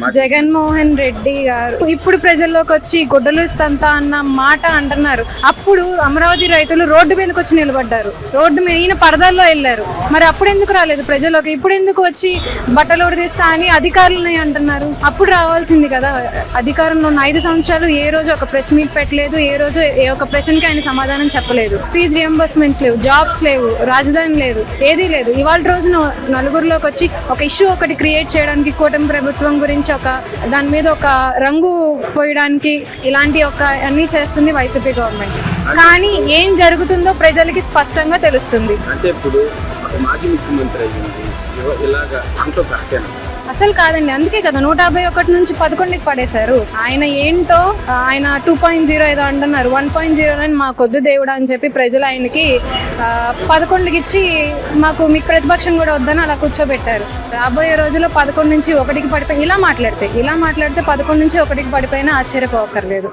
జగన్మోహన్ రెడ్డి గారు ఇప్పుడు ప్రజల్లోకి వచ్చి గుడ్డలు ఇస్తంతా అన్న మాట అంటున్నారు. అప్పుడు అమరావతి రైతులు రోడ్డు మీదకి వచ్చి నిలబడ్డారు. రోడ్డు మీద ఈయన పరదాల్లో వెళ్ళారు. మరి అప్పుడు ఎందుకు రాలేదు ప్రజల్లోకి? ఇప్పుడు ఎందుకు వచ్చి బట్టలు ఉడిదిస్తా అని అధికారులని అంటున్నారు? అప్పుడు రావాల్సింది కదా. అధికారంలో ఉన్న 5 సంవత్సరాలు ఏ రోజు ఒక ప్రెస్ మీట్ పెట్టలేదు. ఏ రోజు ఏ ఒక్క ప్రశ్నకి ఆయన సమాధానం చెప్పలేదు. ఫీజు రియంబర్స్మెంట్స్ లేవు, జాబ్స్ లేవు, రాజధాని లేదు, ఏదీ లేదు. ఇవాళ రోజున నలుగురిలోకి వచ్చి ఒక ఇష్యూ ఒకటి క్రియేట్ చేయడానికి కూటమి ప్రభుత్వం గురించి దాని మీద ఒక రంగు పోయడానికి ఇలాంటి అన్ని చేస్తుంది వైసీపీ గవర్నమెంట్. కానీ ఏం జరుగుతుందో ప్రజలకి స్పష్టంగా తెలుస్తుంది. అంటే ఇప్పుడు మాజీ ముఖ్యమంత్రి అయ్యింది ఇలాగా అంతో కష్టం అసలు కాదండి. అందుకే కదా 151 నుంచి 11కి పడేశారు. ఆయన ఏంటో ఆయన 2.0 ఏదో అంటున్నారు. 1.0 మా కొద్దు దేవుడు అని చెప్పి ప్రజలు ఆయనకి 11కి ఇచ్చి మీకు ప్రతిపక్షం కూడా వద్దని అలా కూర్చోబెట్టారు. రాబోయే రోజుల్లో 11 నుంచి 1కి పడిపోయి ఇలా మాట్లాడితే 11 నుంచి 1కి పడిపోయినా ఆశ్చర్యపోకర్లేదు.